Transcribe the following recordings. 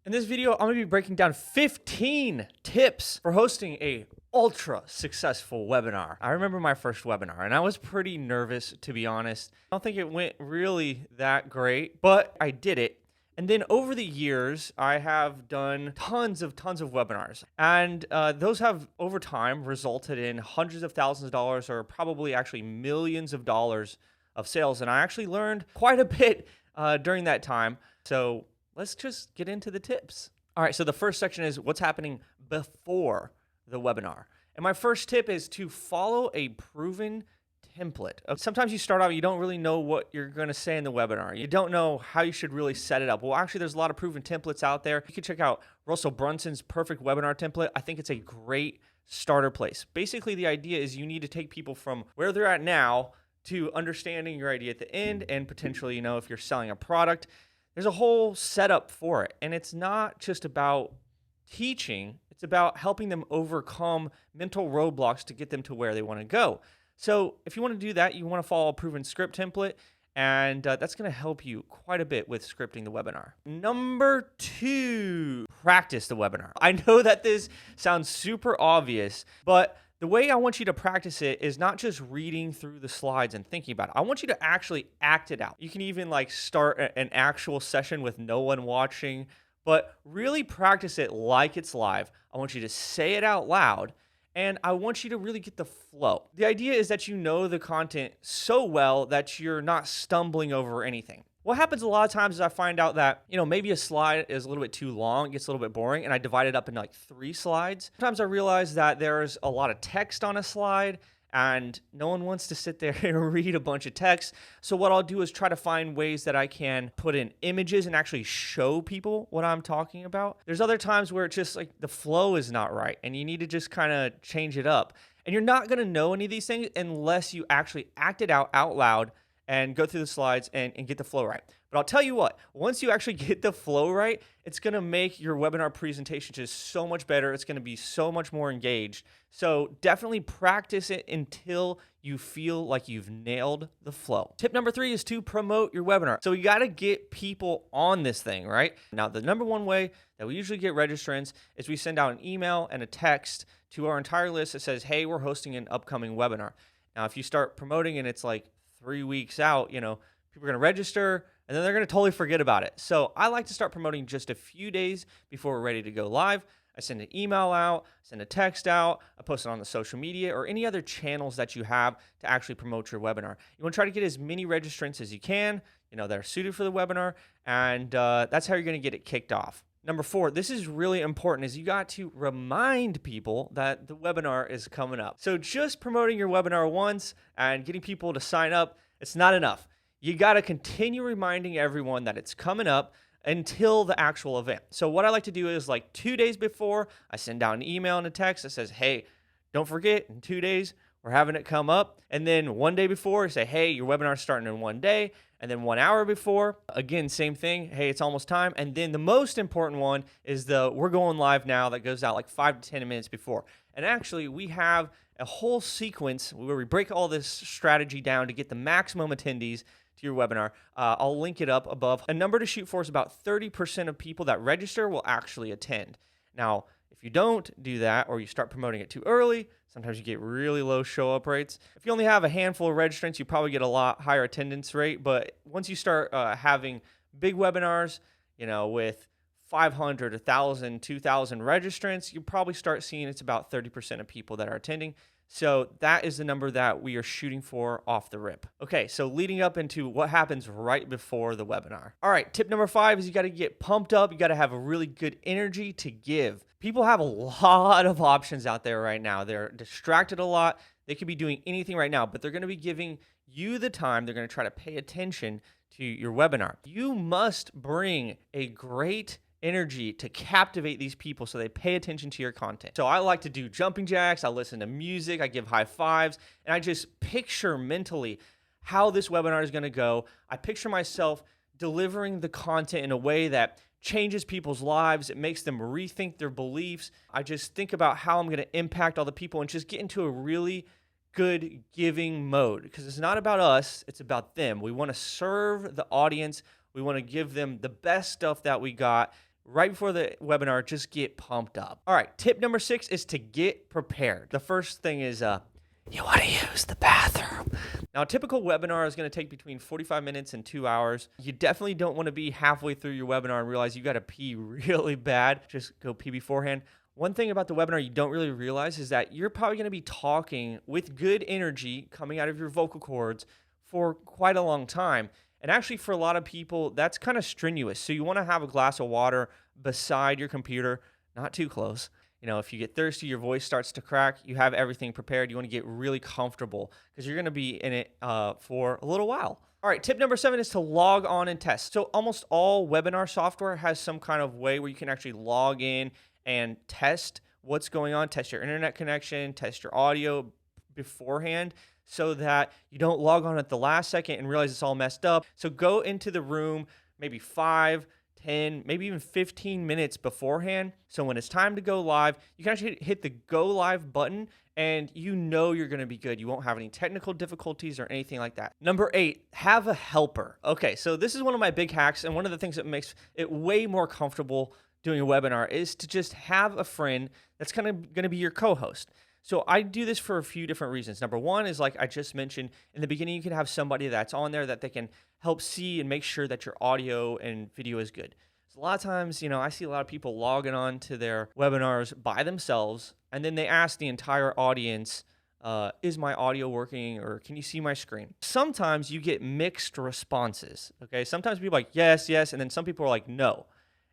In this video, I'm going to be breaking down 15 tips for hosting a ultra successful webinar. I remember my first webinar and I was pretty nervous, to be honest. I don't think it went really that great, but I did it. And then over the years, I have done tons of webinars. And those have, over time, resulted in hundreds of thousands of dollars or probably actually millions of dollars of sales. And I actually learned quite a bit during that time. So let's just get into the tips. All right, so the first section is what's happening before the webinar. And my first tip is to follow a proven template. Sometimes you start out, you don't really know what you're going to say in the webinar. You don't know how you should really set it up. Well, actually, there's a lot of proven templates out there. You can check out Russell Brunson's perfect webinar template. I think it's a great starter place. Basically, the idea is you need to take people from where they're at now to understanding your idea at the end, and potentially, if you're selling a product, there's a whole setup for it. And it's not just about teaching, it's about helping them overcome mental roadblocks to get them to where they want to go. So if you want to do that, you want to follow a proven script template, and that's going to help you quite a bit with scripting the webinar. Number 2, practice the webinar. I know that this sounds super obvious, but the way I want you to practice it is not just reading through the slides and thinking about it. I want you to actually act it out. You can even start an actual session with no one watching, but really practice it like it's live. I want you to say it out loud, and I want you to really get the flow. The idea is that you know the content so well that you're not stumbling over anything. What happens a lot of times is I find out that, maybe a slide is a little bit too long, it gets a little bit boring, and I divide it up into 3 slides. Sometimes I realize that there's a lot of text on a slide, and no one wants to sit there and read a bunch of text. So what I'll do is try to find ways that I can put in images and actually show people what I'm talking about. There's other times where it's just the flow is not right, and you need to just kind of change it up. And you're not going to know any of these things unless you actually act it out loud and go through the slides and get the flow right. But I'll tell you what, once you actually get the flow right, it's going to make your webinar presentation just so much better. It's going to be so much more engaged. So definitely practice it until you feel like you've nailed the flow. Tip number 3 is to promote your webinar. So you got to get people on this thing, right? Now, the number one way that we usually get registrants is we send out an email and a text to our entire list that says, hey, we're hosting an upcoming webinar. Now, if you start promoting and it's 3 weeks out, people are going to register and then they're going to totally forget about it. So I like to start promoting just a few days before we're ready to go live. I send an email out, send a text out, I post it on the social media or any other channels that you have to actually promote your webinar. You want to try to get as many registrants as you can, that are suited for the webinar, and that's how you're going to get it kicked off. Number 4, this is really important, is you got to remind people that the webinar is coming up. So just promoting your webinar once and getting people to sign up, it's not enough. You got to continue reminding everyone that it's coming up until the actual event. So what I like to do is 2 days before, I send out an email and a text that says, hey, don't forget, in 2 days, we're having it come up. And then 1 day before, say, hey, your webinar is starting in 1 day. And then 1 hour before, again, same thing. Hey, it's almost time. And then the most important one is we're going live now, that goes out 5 to 10 minutes before. And actually, we have a whole sequence where we break all this strategy down to get the maximum attendees to your webinar. I'll link it up above. A number to shoot for is about 30% of people that register will actually attend. Now, if you don't do that or you start promoting it too early, sometimes you get really low show-up rates. If you only have a handful of registrants, you probably get a lot higher attendance rate. But once you start having big webinars, with 500, 1,000, 2,000 registrants, you probably start seeing it's about 30% of people that are attending. So that is the number that we are shooting for off the rip. Okay, so leading up into what happens right before the webinar. All right, tip number 5 is you got to get pumped up. You got to have a really good energy to give. People have a lot of options out there right now. They're distracted a lot. They could be doing anything right now, but they're going to be giving you the time. They're going to try to pay attention to your webinar. You must bring a great energy to captivate these people so they pay attention to your content. So I like to do jumping jacks, I listen to music, I give high fives, and I just picture mentally how this webinar is going to go. I picture myself delivering the content in a way that changes people's lives. It makes them rethink their beliefs. I just think about how I'm going to impact all the people and just get into a really good giving mode, because it's not about us, it's about them. We want to serve the audience. We want to give them the best stuff that we got, right before the webinar, just get pumped up. All right, tip number 6 is to get prepared. The first thing is you want to use the bathroom. Now, a typical webinar is going to take between 45 minutes and 2 hours. You definitely don't want to be halfway through your webinar and realize you got to pee really bad. Just go pee beforehand. One thing about the webinar you don't really realize is that you're probably going to be talking with good energy coming out of your vocal cords for quite a long time. And actually, for a lot of people, that's kind of strenuous. So you want to have a glass of water beside your computer, not too close. You know, if you get thirsty, your voice starts to crack, you have everything prepared. You want to get really comfortable because you're going to be in it for a little while. All right, tip number 7 is to log on and test. So almost all webinar software has some kind of way where you can actually log in and test what's going on, test your internet connection, test your audio beforehand so that you don't log on at the last second and realize it's all messed up. So go into the room maybe 5, 10, maybe even 15 minutes beforehand. So when it's time to go live, you can actually hit the go live button and you know you're going to be good. You won't have any technical difficulties or anything like that. Number 8, have a helper. Okay, so this is one of my big hacks, and one of the things that makes it way more comfortable doing a webinar is to just have a friend that's kind of going to be your co-host. So I do this for a few different reasons. Number 1 is, like I just mentioned, in the beginning, you can have somebody that's on there that they can help see and make sure that your audio and video is good. So a lot of times, I see a lot of people logging on to their webinars by themselves, and then they ask the entire audience, is my audio working, or can you see my screen? Sometimes you get mixed responses, okay? Sometimes people are like, yes, yes, and then some people are like, no.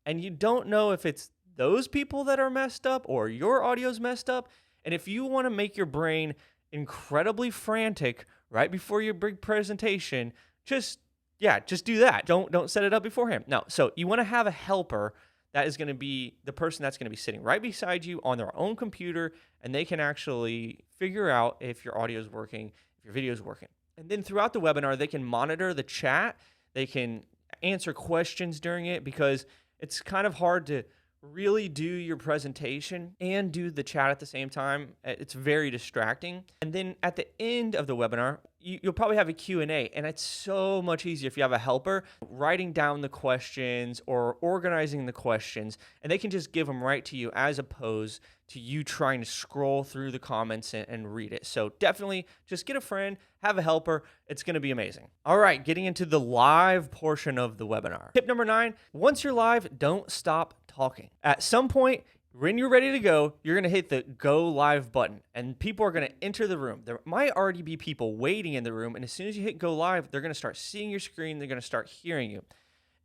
And you don't know if it's those people that are messed up or your audio's messed up. And if you want to make your brain incredibly frantic right before your big presentation, just do that. Don't set it up beforehand. No. So you want to have a helper that is going to be the person that's going to be sitting right beside you on their own computer, and they can actually figure out if your audio is working, if your video is working. And then throughout the webinar, they can monitor the chat. They can answer questions during it, because it's kind of hard to really do your presentation and do the chat at the same time. It's very distracting. And then at the end of the webinar, you'll probably have a Q&A, and it's so much easier if you have a helper writing down the questions or organizing the questions, and they can just give them right to you as opposed to you trying to scroll through the comments and read it. So definitely just get a friend, have a helper. It's going to be amazing. All right, getting into the live portion of the webinar. Tip number 9, once you're live, don't stop talking. At some point, when you're ready to go, you're going to hit the go live button, and people are going to enter the room. There might already be people waiting in the room, and as soon as you hit go live, they're going to start seeing your screen. They're going to start hearing you.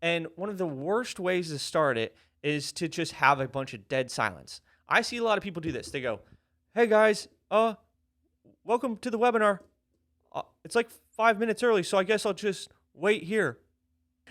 And one of the worst ways to start it is to just have a bunch of dead silence. I see a lot of people do this. They go, hey guys, welcome to the webinar. It's like 5 minutes early, so I guess I'll just wait here.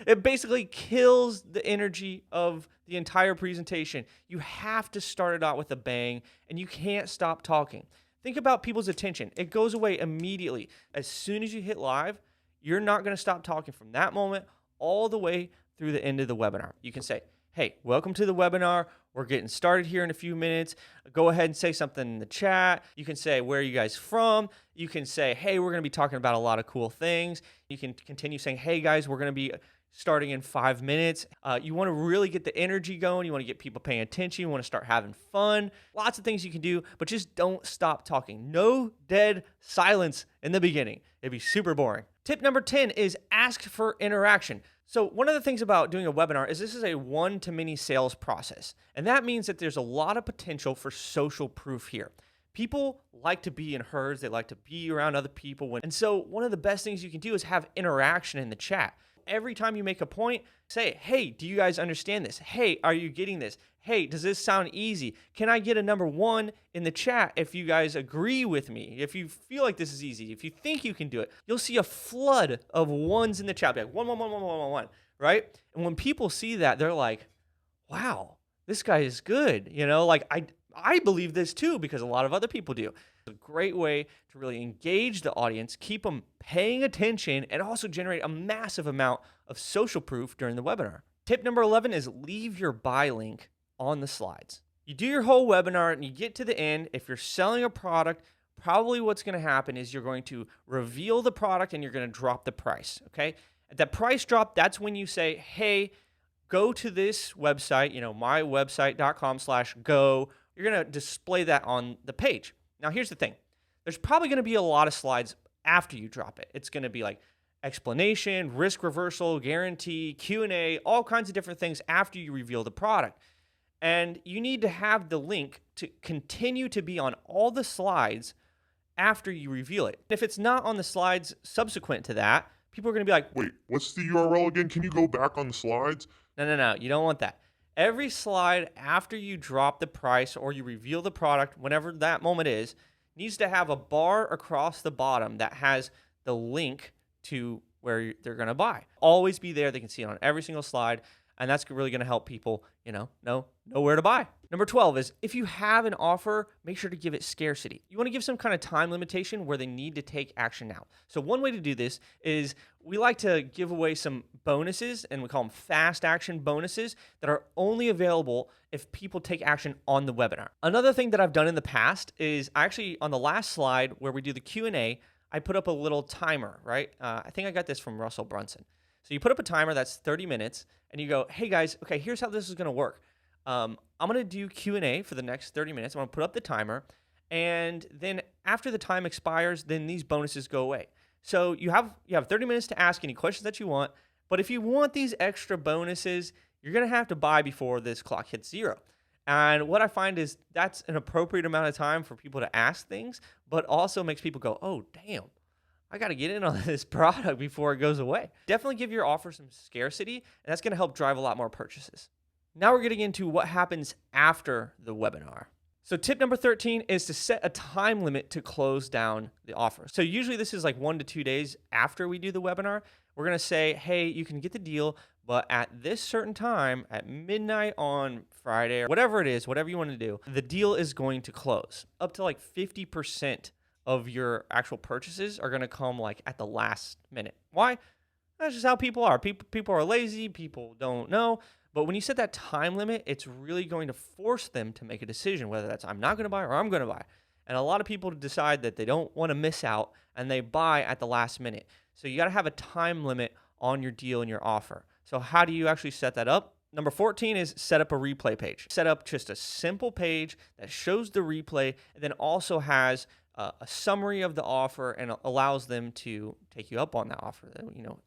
It basically kills the energy of the entire presentation. You have to start it out with a bang, and you can't stop talking. Think about people's attention. It goes away immediately. As soon as you hit live, you're not going to stop talking from that moment all the way through the end of the webinar. You can say, hey, welcome to the webinar. We're getting started here in a few minutes. Go ahead and say something in the chat. You can say, where are you guys from? You can say, hey, we're going to be talking about a lot of cool things. You can continue saying, hey guys, we're going to be starting in 5 minutes. You want to really get the energy going. You want to get people paying attention. You want to start having fun. Lots of things you can do, but just don't stop talking. No dead silence in the beginning. It'd be super boring. Tip number 10 is ask for interaction. So one of the things about doing a webinar is this is a one-to-many sales process. And that means that there's a lot of potential for social proof here. People like to be in herds. They like to be around other people. And so one of the best things you can do is have interaction in the chat. Every time you make a point, say, hey, do you guys understand this? Hey, are you getting this? Hey, does this sound easy? Can I get a number 1 in the chat if you guys agree with me? If you feel like this is easy, if you think you can do it, you'll see a flood of 1s in the chat. Like 1, 1, 1, 1, 1, 1, 1, right? And when people see that, they're like, wow, this guy is good. Like I believe this too, because a lot of other people do. It's a great way to really engage the audience, keep them paying attention, and also generate a massive amount of social proof during the webinar. Tip number 11 is leave your buy link on the slides. You do your whole webinar and you get to the end. If you're selling a product, probably what's going to happen is you're going to reveal the product and you're going to drop the price, okay? At that price drop, that's when you say, hey, go to this website, mywebsite.com/go. You're going to display that on the page. Now, here's the thing. There's probably going to be a lot of slides after you drop it. It's going to be like explanation, risk reversal, guarantee, Q&A, all kinds of different things after you reveal the product. And you need to have the link to continue to be on all the slides after you reveal it. If it's not on the slides subsequent to that, people are going to be like, wait, what's the URL again? Can you go back on the slides? No. You don't want that. Every slide after you drop the price or you reveal the product, whenever that moment is, needs to have a bar across the bottom that has the link to where they're going to buy. Always be there. They can see it on every single slide. And that's really going to help people, know where to buy. Number 12 is if you have an offer, make sure to give it scarcity. You want to give some kind of time limitation where they need to take action now. So one way to do this is we like to give away some bonuses, and we call them fast action bonuses that are only available if people take action on the webinar. Another thing that I've done in the past is actually on the last slide where we do the Q&A, I put up a little timer, right? I think I got this from Russell Brunson. So you put up a timer that's 30 minutes, and you go, hey guys, okay, here's how this is going to work. I'm going to do Q&A for the next 30 minutes. I'm going to put up the timer, and then after the time expires, then these bonuses go away. So you have 30 minutes to ask any questions that you want, but if you want these extra bonuses, you're going to have to buy before this clock hits 0. And what I find is that's an appropriate amount of time for people to ask things, but also makes people go, oh, damn. I got to get in on this product before it goes away. Definitely give your offer some scarcity, and that's going to help drive a lot more purchases. Now we're getting into what happens after the webinar. So tip number 13 is to set a time limit to close down the offer. So usually this is like 1 to 2 days after we do the webinar. We're going to say, hey, you can get the deal, but at this certain time, at midnight on Friday, or whatever it is, whatever you want to do, the deal is going to close. Up to like 50% of your actual purchases are going to come like at the last minute. Why? That's just how people are. People are lazy. People don't know. But when you set that time limit, it's really going to force them to make a decision, whether that's I'm not going to buy or I'm going to buy. And a lot of people decide that they don't want to miss out and they buy at the last minute. So you got to have a time limit on your deal and your offer. So how do you actually set that up? Number 14 is set up a replay page. Set up just a simple page that shows the replay and then also has a summary of the offer and allows them to take you up on that offer,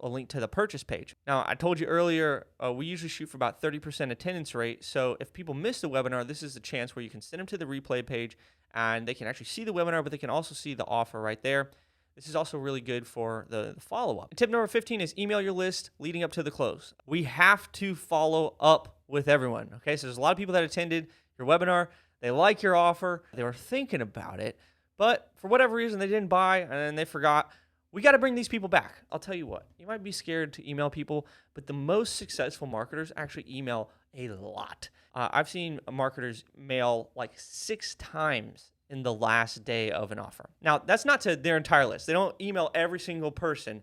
a link to the purchase page. Now, I told you earlier, we usually shoot for about 30% attendance rate. So if people miss the webinar, this is the chance where you can send them to the replay page and they can actually see the webinar, but they can also see the offer right there. This is also really good for the follow-up. Tip number 15 is email your list leading up to the close. We have to follow up with everyone, okay? So there's a lot of people that attended your webinar. They like your offer. They were thinking about it, but for whatever reason, they didn't buy and they forgot. We got to bring these people back. I'll tell you what, you might be scared to email people, but the most successful marketers actually email a lot. I've seen marketers mail like 6 times in the last day of an offer. Now, that's not to their entire list. They don't email every single person,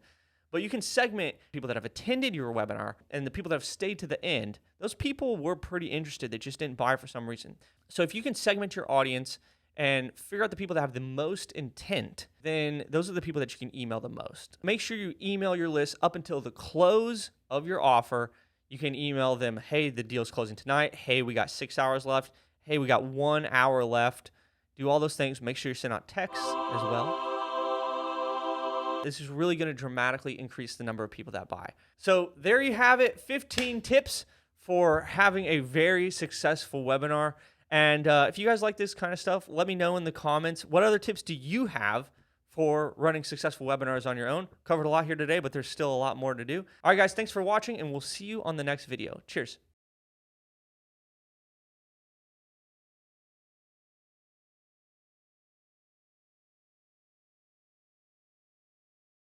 but you can segment people that have attended your webinar and the people that have stayed to the end. Those people were pretty interested. They just didn't buy for some reason. So if you can segment your audience and figure out the people that have the most intent, then those are the people that you can email the most. Make sure you email your list up until the close of your offer. You can email them, hey, the deal's closing tonight. Hey, we got 6 hours left. Hey, we got 1 hour left. Do all those things. Make sure you send out texts as well. This is really going to dramatically increase the number of people that buy. So there you have it, 15 tips for having a very successful webinar. And if you guys like this kind of stuff, let me know in the comments. What other tips do you have for running successful webinars on your own? Covered a lot here today, but there's still a lot more to do. All right, guys, thanks for watching, and we'll see you on the next video. Cheers.